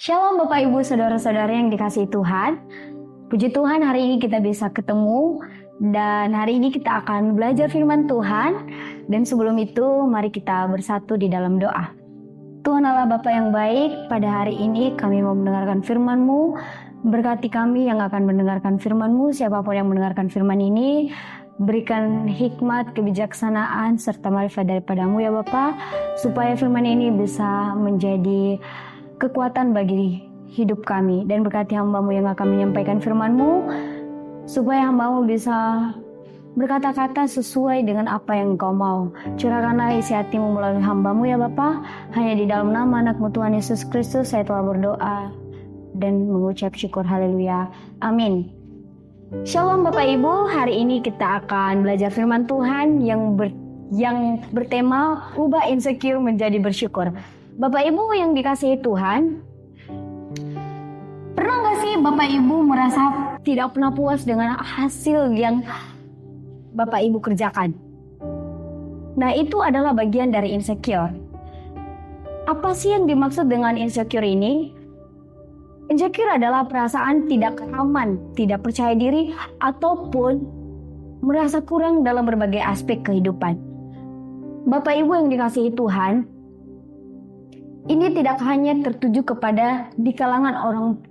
Shalom Bapak Ibu Saudara-saudara yang dikasihi Tuhan. Puji Tuhan hari ini kita bisa ketemu dan hari ini kita akan belajar firman Tuhan. Dan sebelum itu mari kita bersatu di dalam doa. Tuhan Allah Bapa yang baik, pada hari ini kami mau mendengarkan firman-Mu. Berkati kami yang akan mendengarkan firman-Mu, siapapun yang mendengarkan firman ini. Berikan hikmat, kebijaksanaan, serta marifat daripada-Mu ya Bapa, supaya firman ini bisa menjadi kekuatan bagi hidup kami. Dan berkati hamba-Mu yang akan menyampaikan firman-Mu, supaya hamba-Mu bisa berkata-kata sesuai dengan apa yang Engkau mau. Curahkanlah isi hati-Mu melalui hamba-Mu ya Bapa. Hanya di dalam nama anak-Mu Tuhan Yesus Kristus saya telah berdoa dan mengucap syukur. Haleluya. Amin. Shalom Bapak Ibu, hari ini kita akan belajar firman Tuhan yang bertema ubah insecure menjadi bersyukur. Bapak Ibu yang dikasihi Tuhan, pernah gak sih Bapak Ibu merasa tidak pernah puas dengan hasil yang Bapak Ibu kerjakan? Nah, itu adalah bagian dari insecure. Apa sih yang dimaksud dengan insecure ini? Insecure adalah perasaan tidak aman, tidak percaya diri, ataupun merasa kurang dalam berbagai aspek kehidupan. Bapak Ibu yang dikasihi Tuhan, ini tidak hanya tertuju kepada di kalangan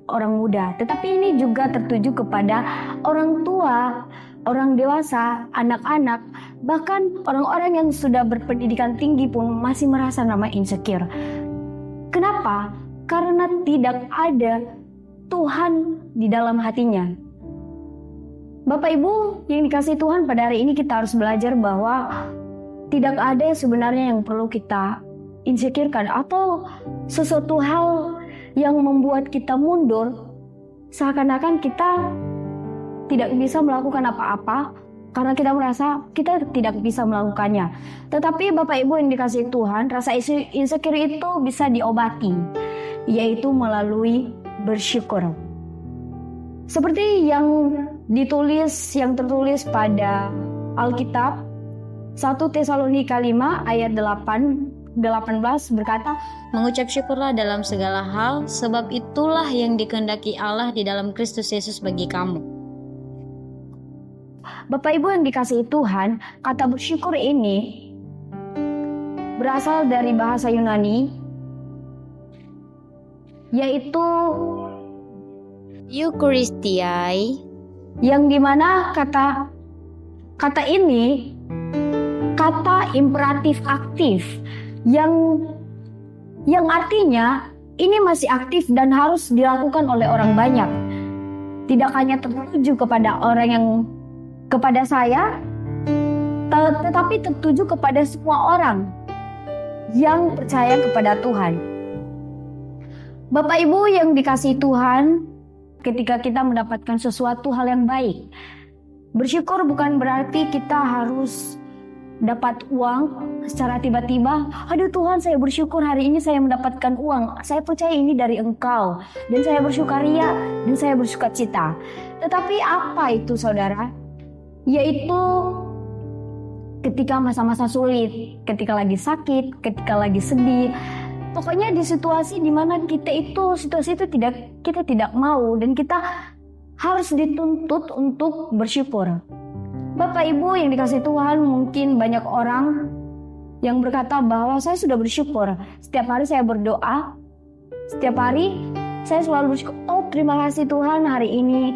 orang muda, tetapi ini juga tertuju kepada orang tua, orang dewasa, anak-anak, bahkan orang-orang yang sudah berpendidikan tinggi pun masih merasa namanya insecure. Kenapa? Karena tidak ada Tuhan di dalam hatinya. Bapak Ibu yang dikasihi Tuhan, pada hari ini kita harus belajar bahwa tidak ada sebenarnya yang perlu kita insecurekan atau sesuatu hal yang membuat kita mundur, seakan-akan kita tidak bisa melakukan apa-apa karena kita merasa kita tidak bisa melakukannya. Tetapi Bapak Ibu yang dikasihi Tuhan, rasa insecure itu bisa diobati, yaitu melalui bersyukur. Seperti yang tertulis pada Alkitab 1 Tesalonika 5 ayat 18 berkata, mengucap syukurlah dalam segala hal, sebab itulah yang dikehendaki Allah di dalam Kristus Yesus bagi kamu. Bapak Ibu yang dikasihi Tuhan, kata bersyukur ini berasal dari bahasa Yunani, yaitu Eucharistiai, yang dimana kata ini kata imperatif aktif yang artinya ini masih aktif dan harus dilakukan oleh orang banyak. Tidak hanya tertuju kepada saya, tetapi tertuju kepada semua orang yang percaya kepada Tuhan. Bapak Ibu yang dikasihi Tuhan, ketika kita mendapatkan sesuatu hal yang baik, bersyukur bukan berarti kita harus dapat uang secara tiba-tiba. Aduh Tuhan, saya bersyukur hari ini saya mendapatkan uang. Saya percaya ini dari Engkau dan saya bersukaria dan saya bersukacita. Tetapi apa itu saudara? Yaitu ketika masa-masa sulit, ketika lagi sakit, ketika lagi sedih. Pokoknya di situasi dimana situasi itu kita tidak mau dan kita harus dituntut untuk bersyukur. Bapak Ibu yang dikasihi Tuhan, mungkin banyak orang yang berkata bahwa saya sudah bersyukur. Setiap hari saya berdoa, setiap hari saya selalu bersyukur. Oh terima kasih Tuhan, hari ini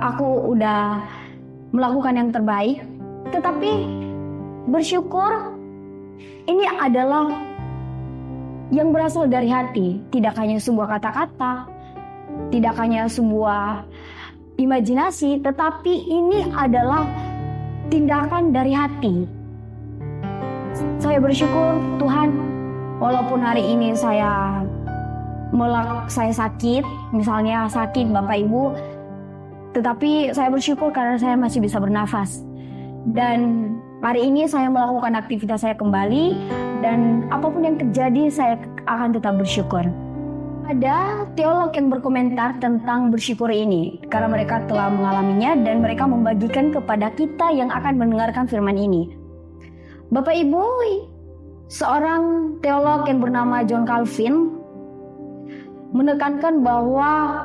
aku udah melakukan yang terbaik. Tetapi bersyukur ini adalah yang berasal dari hati. Tidak hanya sebuah kata-kata, tidak hanya sebuah imajinasi, tetapi ini adalah tindakan dari hati. Saya bersyukur Tuhan, walaupun hari ini saya sakit, misalnya sakit Bapak Ibu, tetapi saya bersyukur karena saya masih bisa bernafas. Dan hari ini saya melakukan aktivitas saya kembali, dan apapun yang terjadi saya akan tetap bersyukur. Ada teolog yang berkomentar tentang bersyukur ini karena mereka telah mengalaminya dan mereka membagikan kepada kita yang akan mendengarkan firman ini. Bapak Ibu, seorang teolog yang bernama John Calvin menekankan bahwa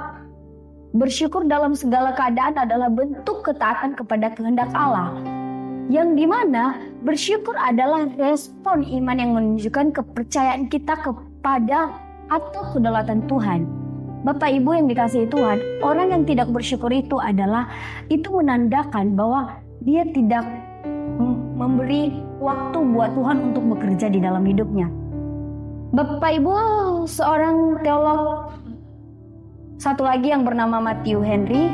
bersyukur dalam segala keadaan adalah bentuk ketaatan kepada kehendak Allah, yang dimana bersyukur adalah respon iman yang menunjukkan kepercayaan kita kepada atau kedaulatan Tuhan. Bapak Ibu yang dikasihi Tuhan, orang yang tidak bersyukur itu menandakan bahwa dia tidak memberi waktu buat Tuhan untuk bekerja di dalam hidupnya. Bapak Ibu, seorang teolog satu lagi yang bernama Matthew Henry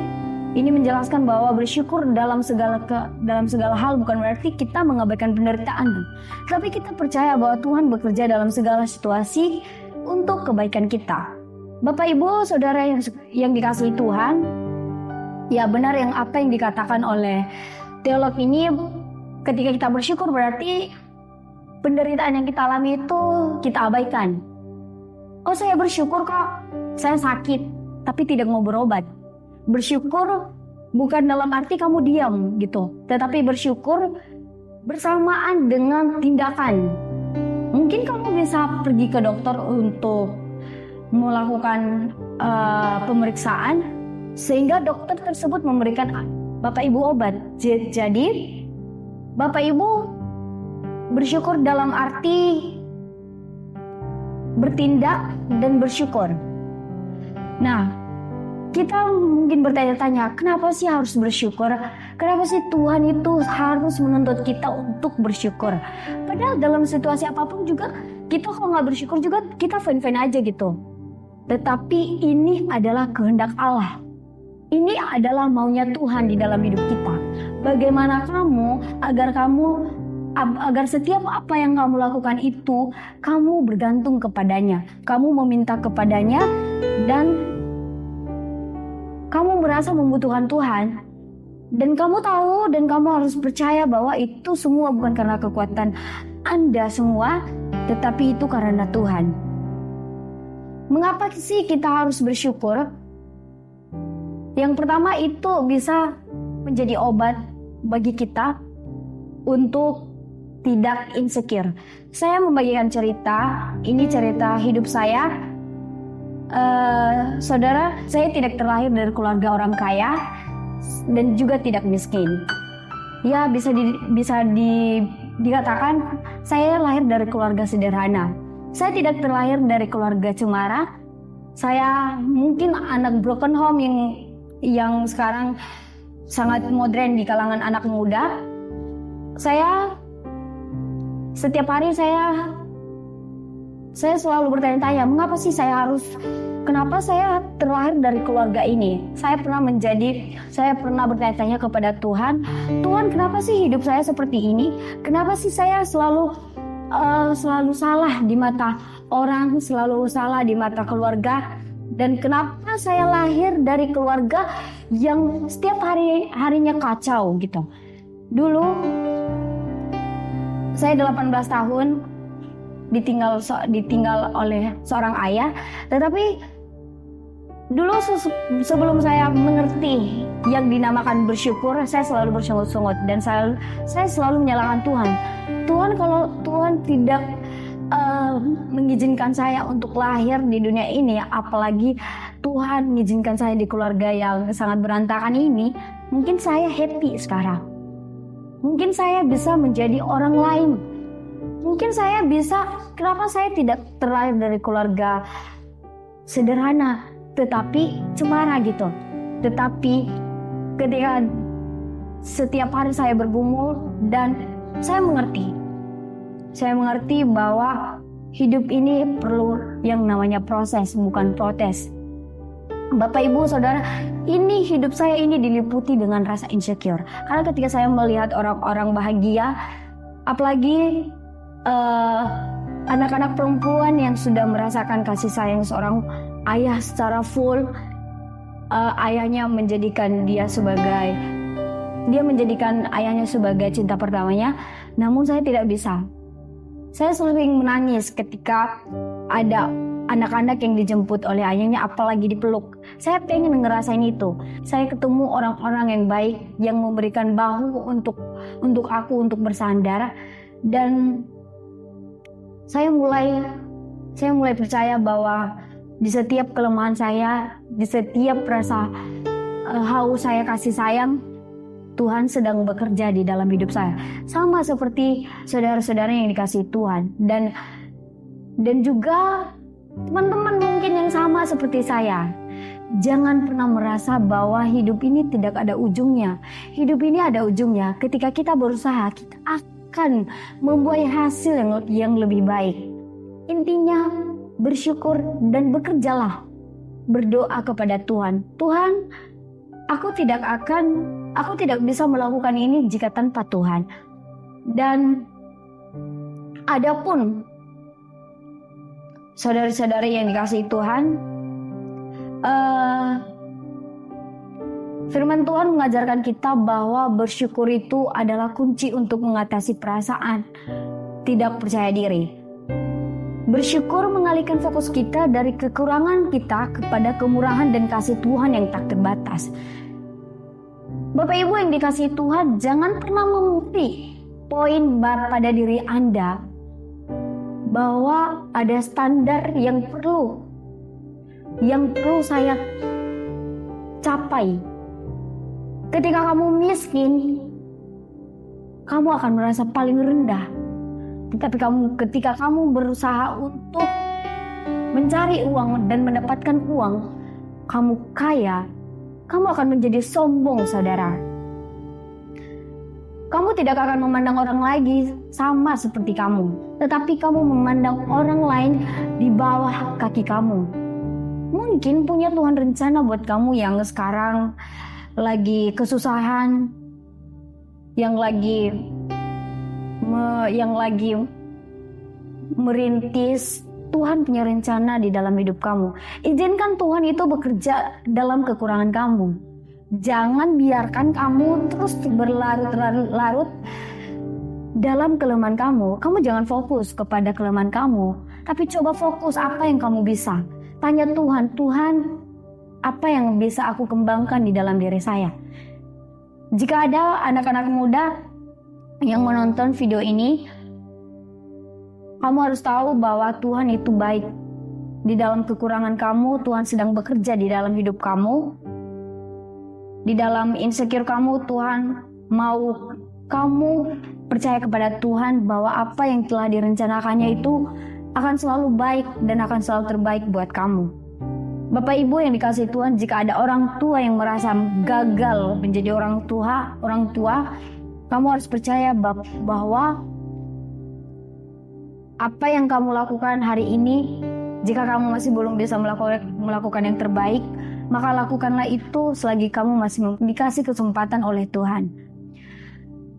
ini menjelaskan bahwa bersyukur dalam segala hal bukan berarti kita mengabaikan penderitaan, tapi kita percaya bahwa Tuhan bekerja dalam segala situasi untuk kebaikan kita. Bapak Ibu, saudara yang dikasihi Tuhan, ya benar apa yang dikatakan oleh teolog ini. Ketika kita bersyukur berarti penderitaan yang kita alami itu kita abaikan. Oh, saya bersyukur kok, saya sakit, tapi tidak mau berobat. Bersyukur bukan dalam arti kamu diam gitu, tetapi bersyukur bersamaan dengan tindakan. Mungkin kamu bisa pergi ke dokter untuk melakukan pemeriksaan, sehingga dokter tersebut memberikan Bapak Ibu obat. Jadi Bapak Ibu bersyukur dalam arti bertindak dan bersyukur. Nah, kita mungkin bertanya-tanya, kenapa sih harus bersyukur? Kenapa sih Tuhan itu harus menuntut kita untuk bersyukur? Padahal dalam situasi apapun juga, kita kalau nggak bersyukur juga kita fine-fine aja gitu. Tetapi ini adalah kehendak Allah. Ini adalah maunya Tuhan di dalam hidup kita. Bagaimana kamu agar setiap apa yang kamu lakukan itu kamu bergantung kepadanya, kamu meminta kepadanya, dan kamu merasa membutuhkan Tuhan, dan kamu tahu dan kamu harus percaya bahwa itu semua bukan karena kekuatan Anda semua, tetapi itu karena Tuhan. Mengapa sih kita harus bersyukur? Yang pertama, itu bisa menjadi obat bagi kita untuk tidak insecure. Saya membagikan cerita, ini cerita hidup saya. Saudara, saya tidak terlahir dari keluarga orang kaya dan juga tidak miskin. Ya, bisa dikatakan saya lahir dari keluarga sederhana. Saya tidak terlahir dari keluarga cemara. Saya mungkin anak broken home yang sekarang sangat modern di kalangan anak muda. Setiap hari saya selalu bertanya-tanya, kenapa saya terlahir dari keluarga ini? Saya pernah bertanya-tanya kepada Tuhan, kenapa sih hidup saya seperti ini? Kenapa sih saya selalu salah di mata orang, selalu salah di mata keluarga? Dan kenapa saya lahir dari keluarga yang setiap harinya kacau gitu? Dulu saya 18 tahun ditinggal oleh seorang ayah, tetapi dulu sebelum saya mengerti yang dinamakan bersyukur, saya selalu bersungut-sungut dan saya selalu menyalahkan Tuhan. Kalau Tuhan tidak mengizinkan saya untuk lahir di dunia ini, apalagi Tuhan mengizinkan saya di keluarga yang sangat berantakan ini, mungkin saya happy sekarang. Mungkin saya bisa menjadi orang lain. Mungkin kenapa saya tidak terlahir dari keluarga sederhana, tetapi cemara gitu. Tetapi ketika setiap hari saya bergumul dan saya mengerti bahwa hidup ini perlu yang namanya proses, bukan protes. Bapak Ibu Saudara, hidup saya ini diliputi dengan rasa insecure. Karena ketika saya melihat orang-orang bahagia, apalagi anak-anak perempuan yang sudah merasakan kasih sayang seorang ayah secara full, ayahnya menjadikan ayahnya sebagai cinta pertamanya, namun saya tidak bisa. Saya sering menangis ketika ada anak-anak yang dijemput oleh ayahnya, apalagi dipeluk. Saya pengen ngerasain itu. Saya ketemu orang-orang yang baik yang memberikan bahu untuk aku untuk bersandar, dan saya mulai percaya bahwa di setiap kelemahan saya, di setiap rasa haus saya kasih sayang, Tuhan sedang bekerja di dalam hidup saya. Sama seperti saudara-saudara yang dikasihi Tuhan. Dan juga teman-teman mungkin yang sama seperti saya. Jangan pernah merasa bahwa hidup ini tidak ada ujungnya. Hidup ini ada ujungnya. Ketika kita berusaha, kita akan membuat hasil yang lebih baik. Intinya bersyukur dan bekerjalah. Berdoa kepada Tuhan. Tuhan, aku tidak bisa melakukan ini jika tanpa Tuhan. Dan adapun saudara-saudari yang dikasihi Tuhan, firman Tuhan mengajarkan kita bahwa bersyukur itu adalah kunci untuk mengatasi perasaan tidak percaya diri. Bersyukur mengalihkan fokus kita dari kekurangan kita kepada kemurahan dan kasih Tuhan yang tak terbatas. Bapak Ibu yang dikasihi Tuhan, jangan pernah memuti poin pada diri Anda bahwa ada standar yang perlu saya capai. Ketika kamu miskin, kamu akan merasa paling rendah. Tetapi ketika kamu berusaha untuk mencari uang dan mendapatkan uang, kamu kaya, kamu akan menjadi sombong, saudara. Kamu tidak akan memandang orang lagi sama seperti kamu, tetapi kamu memandang orang lain di bawah kaki kamu. Mungkin punya Tuhan rencana buat kamu yang sekarang lagi kesusahan, yang lagi merintis. Tuhan punya rencana di dalam hidup kamu. Izinkan Tuhan itu bekerja dalam kekurangan kamu. Jangan biarkan kamu terus berlarut-larut dalam kelemahan kamu. Kamu jangan fokus kepada kelemahan kamu, tapi coba fokus apa yang kamu bisa. Tanya Tuhan, Tuhan, apa yang bisa aku kembangkan di dalam diri saya? Jika ada anak-anak muda yang menonton video ini, kamu harus tahu bahwa Tuhan itu baik. Di dalam kekurangan kamu, Tuhan sedang bekerja di dalam hidup kamu. Di dalam insecure kamu, Tuhan mau kamu percaya kepada Tuhan bahwa apa yang telah direncanakannya itu akan selalu baik dan akan selalu terbaik buat kamu. Bapak Ibu yang dikasihi Tuhan, jika ada orang tua yang merasa gagal menjadi orang tua, kamu harus percaya bahwa apa yang kamu lakukan hari ini, jika kamu masih belum bisa melakukan yang terbaik, maka lakukanlah itu selagi kamu masih dikasih kesempatan oleh Tuhan.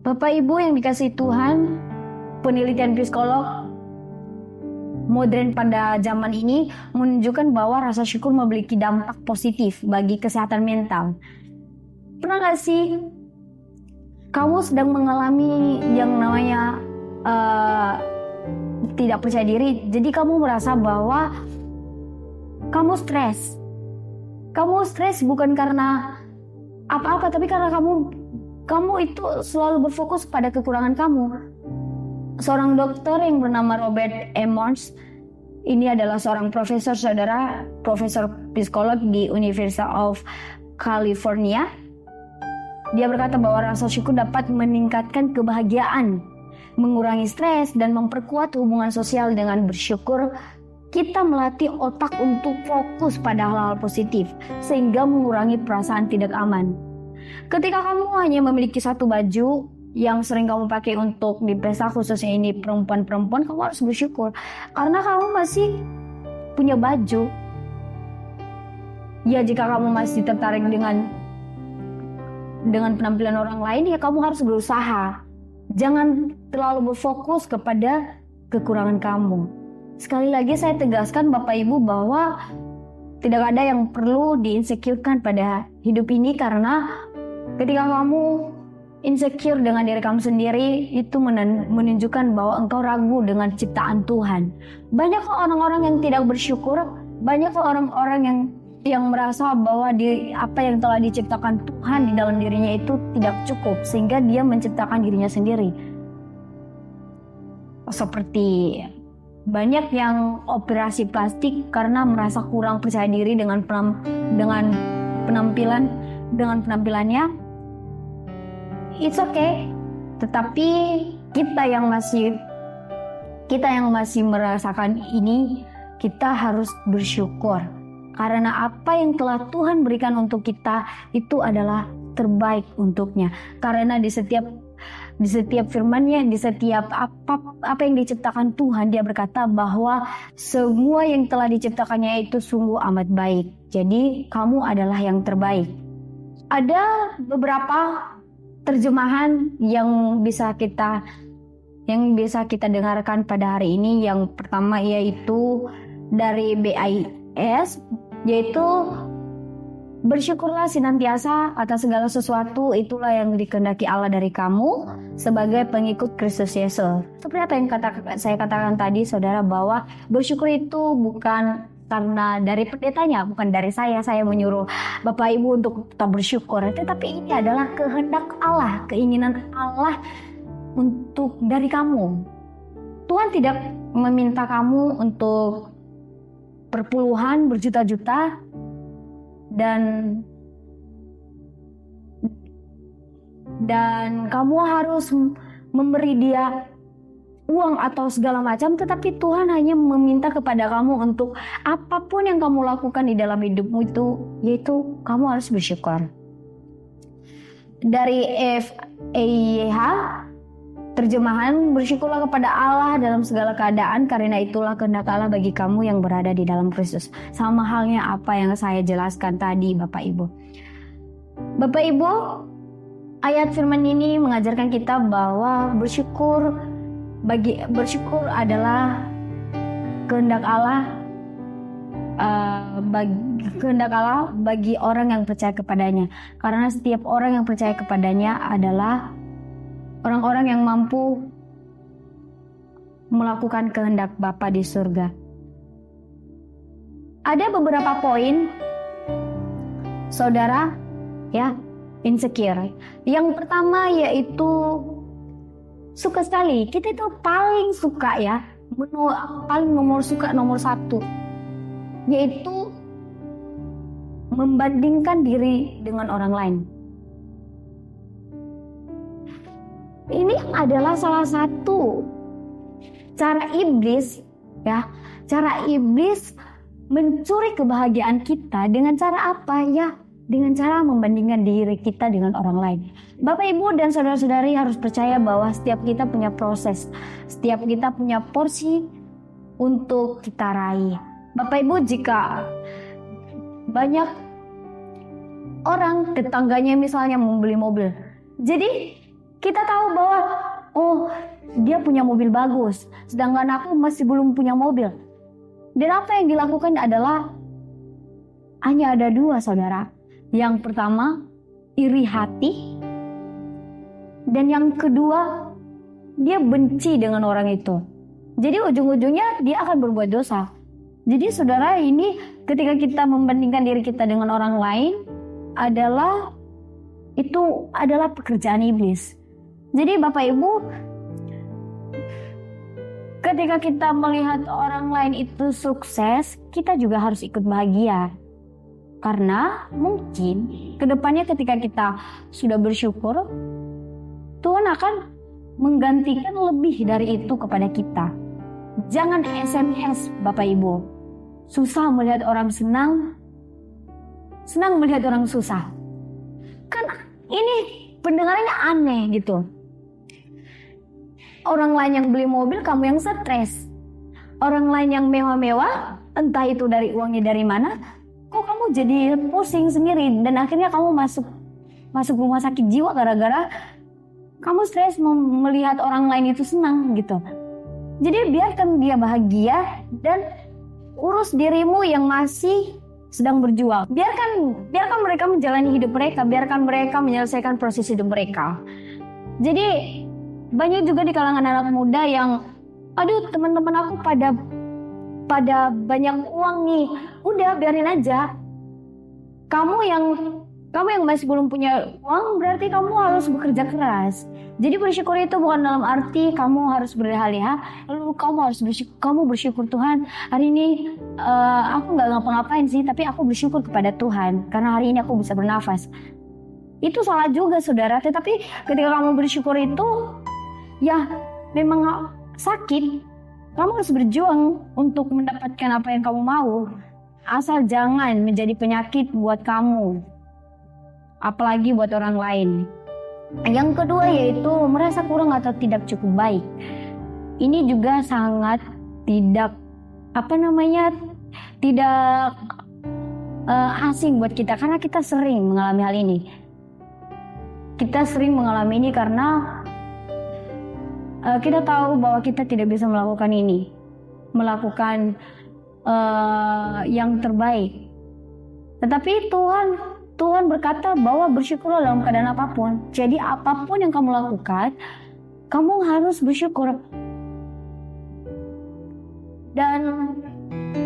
Bapak Ibu yang dikasihi Tuhan, penelitian psikolog modern pada zaman ini menunjukkan bahwa rasa syukur memiliki dampak positif bagi kesehatan mental. Pernah gak sih kamu sedang mengalami yang namanya tidak percaya diri, jadi kamu merasa bahwa kamu stres. Kamu stres bukan karena apa-apa, tapi karena kamu itu selalu berfokus pada kekurangan kamu. Seorang dokter yang bernama Robert Emmons, ini adalah seorang profesor psikolog di University of California. Dia berkata bahwa rasa syukur dapat meningkatkan kebahagiaan, mengurangi stres, dan memperkuat hubungan sosial. Dengan bersyukur, kita melatih otak untuk fokus pada hal-hal positif, sehingga mengurangi perasaan tidak aman. Ketika kamu hanya memiliki satu baju yang sering kamu pakai untuk di pesta, khususnya ini perempuan-perempuan, kamu harus bersyukur karena kamu masih punya baju. Ya, jika kamu masih tertarik dengan penampilan orang lain, ya kamu harus berusaha. Jangan terlalu berfokus kepada kekurangan kamu. Sekali lagi saya tegaskan Bapak Ibu bahwa tidak ada yang perlu diinsecurekan pada hidup ini, karena ketika kamu insecure dengan diri kamu sendiri, itu menunjukkan bahwa engkau ragu dengan ciptaan Tuhan. Banyak orang-orang yang tidak bersyukur, banyak orang-orang yang merasa bahwa apa yang telah diciptakan Tuhan di dalam dirinya itu tidak cukup, sehingga dia menciptakan dirinya sendiri. Seperti Banyak yang operasi plastik karena merasa kurang percaya diri dengan penampilannya. It's okay. Tetapi kita yang masih merasakan ini, kita harus bersyukur. Karena apa yang telah Tuhan berikan untuk kita itu adalah terbaik untuknya. Karena di setiap firman-Nya, di setiap apa yang diciptakan Tuhan, Dia berkata bahwa semua yang telah diciptakannya itu sungguh amat baik. Jadi kamu adalah yang terbaik. Ada beberapa terjemahan yang bisa kita dengarkan pada hari ini. Yang pertama yaitu dari BIS, yaitu bersyukurlah senantiasa atas segala sesuatu, itulah yang dikehendaki Allah dari kamu sebagai pengikut Kristus Yesus. Seperti apa yang saya katakan tadi, saudara, bahwa bersyukur itu bukan karena dari pendetanya, bukan dari saya menyuruh Bapak Ibu untuk tetap bersyukur, tetapi ini adalah kehendak Allah, keinginan Allah untuk dari kamu. Tuhan tidak meminta kamu untuk berpuluhan, berjuta-juta, dan kamu harus memberi Dia uang atau segala macam, tetapi Tuhan hanya meminta kepada kamu untuk apapun yang kamu lakukan di dalam hidupmu itu, yaitu kamu harus bersyukur. Dari FEIH terjemahan, bersyukurlah kepada Allah dalam segala keadaan, karena itulah kehendak Allah bagi kamu yang berada di dalam Kristus. Sama halnya apa yang saya jelaskan tadi, Bapak Ibu. Bapak Ibu, ayat firman ini mengajarkan kita bahwa bersyukur adalah kehendak Allah bagi orang yang percaya kepadanya. Karena setiap orang yang percaya kepadanya adalah orang-orang yang mampu melakukan kehendak Bapa di surga. Ada beberapa poin, saudara, ya, insecure. Yang pertama yaitu suka sekali. Kita itu paling suka, ya, nomor satu, yaitu membandingkan diri dengan orang lain. Ini adalah salah satu cara iblis, ya. Cara iblis mencuri kebahagiaan kita dengan cara apa, ya? Dengan cara membandingkan diri kita dengan orang lain. Bapak Ibu dan saudara-saudari harus percaya bahwa setiap kita punya proses, setiap kita punya porsi untuk kita raih. Bapak Ibu, jika banyak orang tetangganya misalnya membeli mobil, jadi kita tahu bahwa, oh, dia punya mobil bagus, sedangkan aku masih belum punya mobil. Dan apa yang dilakukan adalah hanya ada dua, saudara. Yang pertama, iri hati. Dan yang kedua, dia benci dengan orang itu. Jadi ujung-ujungnya dia akan berbuat dosa. Jadi saudara, ini ketika kita membandingkan diri kita dengan orang lain, itu adalah pekerjaan iblis. Jadi Bapak Ibu, ketika kita melihat orang lain itu sukses, kita juga harus ikut bahagia. Karena mungkin kedepannya ketika kita sudah bersyukur, Tuhan akan menggantikan lebih dari itu kepada kita. Jangan SMS, Bapak Ibu. Susah melihat orang senang melihat orang susah. Kan ini pendengarannya aneh gitu. Orang lain yang beli mobil, kamu yang stres. Orang lain yang mewah-mewah, entah itu dari uangnya dari mana, kok kamu jadi pusing sendiri. Dan akhirnya kamu masuk rumah sakit jiwa gara-gara kamu stres melihat orang lain itu senang gitu. Jadi biarkan dia bahagia dan urus dirimu yang masih sedang berjuang. Biarkan mereka menjalani hidup mereka, biarkan mereka menyelesaikan proses hidup mereka. Jadi banyak juga di kalangan anak muda yang, aduh, teman-teman aku pada banyak uang nih. Udah, biarin aja. Kamu Kamu yang masih belum punya uang berarti kamu harus bekerja keras. Jadi bersyukur itu bukan dalam arti kamu harus berleha-leha, lalu kamu bersyukur Tuhan, hari ini aku nggak ngapa-ngapain sih, tapi aku bersyukur kepada Tuhan karena hari ini aku bisa bernafas. Itu salah juga saudara. Tetapi ketika kamu bersyukur itu, ya memang sakit. Kamu harus berjuang untuk mendapatkan apa yang kamu mau. Asal jangan menjadi penyakit buat kamu, apalagi buat orang lain. Yang kedua yaitu merasa kurang atau tidak cukup baik. Ini juga sangat tidak tidak asing buat kita karena kita sering mengalami hal ini. Kita sering mengalami ini karena kita tahu bahwa kita tidak bisa melakukan melakukan yang terbaik. Tetapi Tuhan berkata bahwa bersyukurlah dalam keadaan apapun. Jadi apapun yang kamu lakukan, kamu harus bersyukur. Dan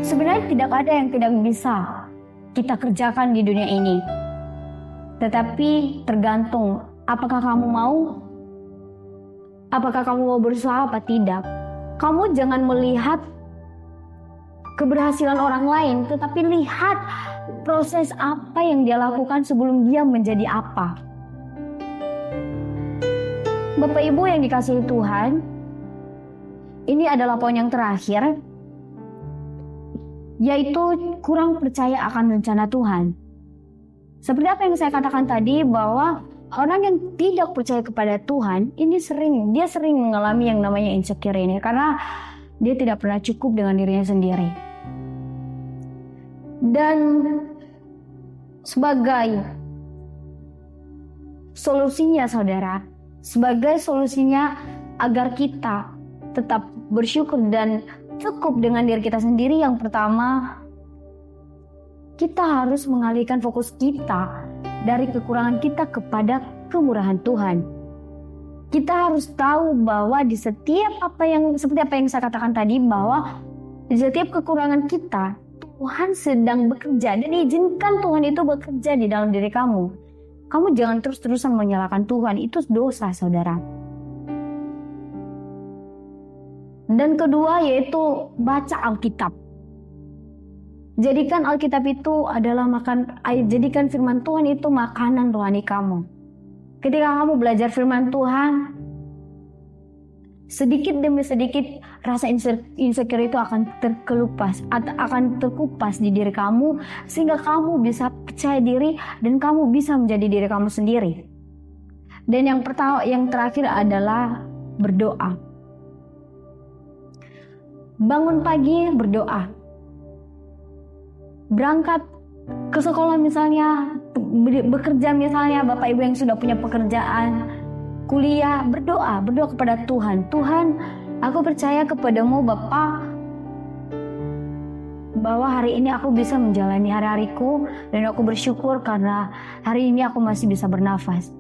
sebenarnya tidak ada yang tidak bisa kita kerjakan di dunia ini. Tetapi tergantung apakah kamu mau berusaha apa tidak. Kamu jangan melihat keberhasilan orang lain, tetapi lihat proses apa yang dia lakukan sebelum dia menjadi apa. Bapak Ibu yang dikasihi Tuhan, ini adalah poin yang terakhir, yaitu kurang percaya akan rencana Tuhan. Seperti apa yang saya katakan tadi, bahwa orang yang tidak percaya kepada Tuhan, dia sering mengalami yang namanya insecure ini, karena dia tidak pernah cukup dengan dirinya sendiri. Dan sebagai solusinya saudara, agar kita tetap bersyukur dan cukup dengan diri kita sendiri, yang pertama, kita harus mengalihkan fokus kita dari kekurangan kita kepada kemurahan Tuhan. Kita harus tahu bahwa di setiap seperti apa yang saya katakan tadi, bahwa di setiap kekurangan kita, Tuhan sedang bekerja, dan izinkan Tuhan itu bekerja di dalam diri kamu. Kamu jangan terus-terusan menyalahkan Tuhan, itu dosa saudara. Dan kedua yaitu baca Alkitab. Jadikan Alkitab itu adalah jadikan firman Tuhan itu makanan rohani kamu. Ketika kamu belajar firman Tuhan, sedikit demi sedikit rasa insecure itu akan terkupas di diri kamu, sehingga kamu bisa percaya diri dan kamu bisa menjadi diri kamu sendiri. Dan yang terakhir adalah berdoa. Bangun pagi berdoa. Berangkat ke sekolah misalnya, bekerja misalnya, Bapak Ibu yang sudah punya pekerjaan, kuliah, berdoa kepada Tuhan. Tuhan, aku percaya kepadamu Bapa, bahwa hari ini aku bisa menjalani hari-hariku, dan aku bersyukur karena hari ini aku masih bisa bernafas.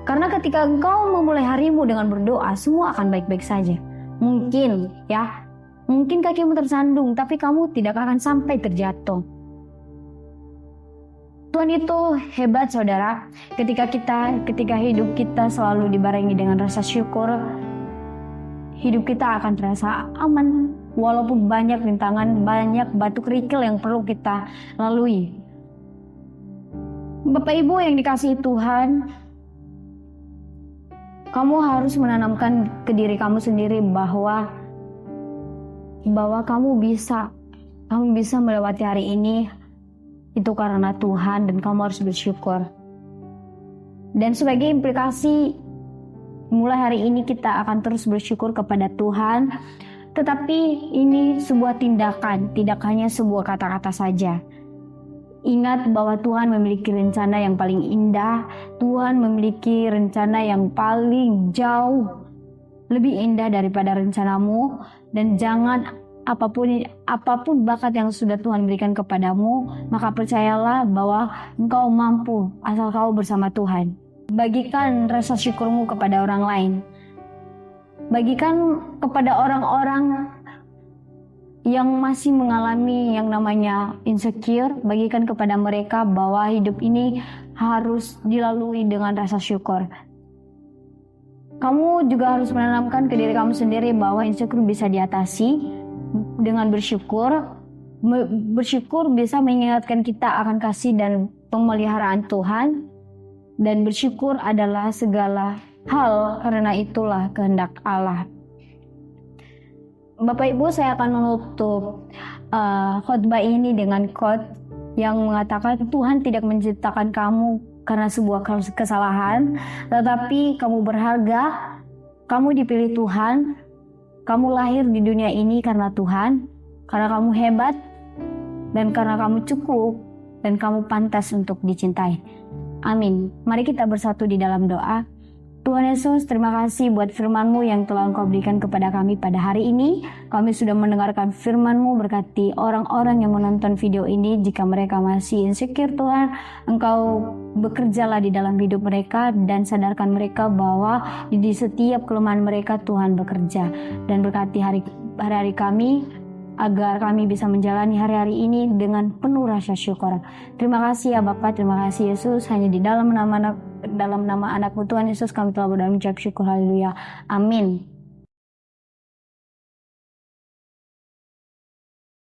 Karena ketika engkau memulai harimu dengan berdoa, semua akan baik-baik saja. Mungkin kakimu tersandung, tapi kamu tidak akan sampai terjatuh. Tuhan itu hebat saudara. Ketika hidup kita selalu dibarengi dengan rasa syukur, hidup kita akan terasa aman, walaupun banyak rintangan, banyak batu kerikil yang perlu kita lalui. Bapak Ibu yang dikasihi Tuhan, kamu harus menanamkan ke diri kamu sendiri bahwa kamu bisa melewati hari ini itu karena Tuhan, dan kamu harus bersyukur. Dan sebagai implikasi, mulai hari ini kita akan terus bersyukur kepada Tuhan. Tetapi ini sebuah tindakan, tidak hanya sebuah kata-kata saja. Ingat bahwa Tuhan memiliki rencana yang paling indah. Tuhan memiliki rencana yang paling jauh lebih indah daripada rencanamu. Dan jangan apapun bakat yang sudah Tuhan berikan kepadamu, maka percayalah bahwa engkau mampu asal kau bersama Tuhan. Bagikan rasa syukurmu kepada orang lain. Bagikan kepada orang-orang yang masih mengalami yang namanya insecure, bagikan kepada mereka bahwa hidup ini harus dilalui dengan rasa syukur. Kamu juga harus menanamkan ke diri kamu sendiri bahwa insecure bisa diatasi dengan bersyukur. Bersyukur bisa mengingatkan kita akan kasih dan pemeliharaan Tuhan. Dan bersyukur adalah segala hal, karena itulah kehendak Allah. Bapak Ibu, saya akan menutup khotbah ini dengan quote yang mengatakan Tuhan tidak menciptakan kamu karena sebuah kesalahan, tetapi kamu berharga, kamu dipilih Tuhan, kamu lahir di dunia ini karena Tuhan, karena kamu hebat, dan karena kamu cukup, dan kamu pantas untuk dicintai. Amin. Mari kita bersatu di dalam doa. Tuhan Yesus, terima kasih buat firman-Mu yang telah Engkau berikan kepada kami pada hari ini. Kami sudah mendengarkan firman-Mu, berkati orang-orang yang menonton video ini. Jika mereka masih insecure Tuhan, Engkau bekerjalah di dalam hidup mereka dan sadarkan mereka bahwa di setiap kelemahan mereka Tuhan bekerja. Dan berkati hari-hari kami, agar kami bisa menjalani hari-hari ini dengan penuh rasa syukur. Terima kasih ya Bapa, terima kasih Yesus. Hanya di dalam nama anak-Mu Tuhan Yesus kami telah berdoa mengucap syukur. Haleluya. Amin.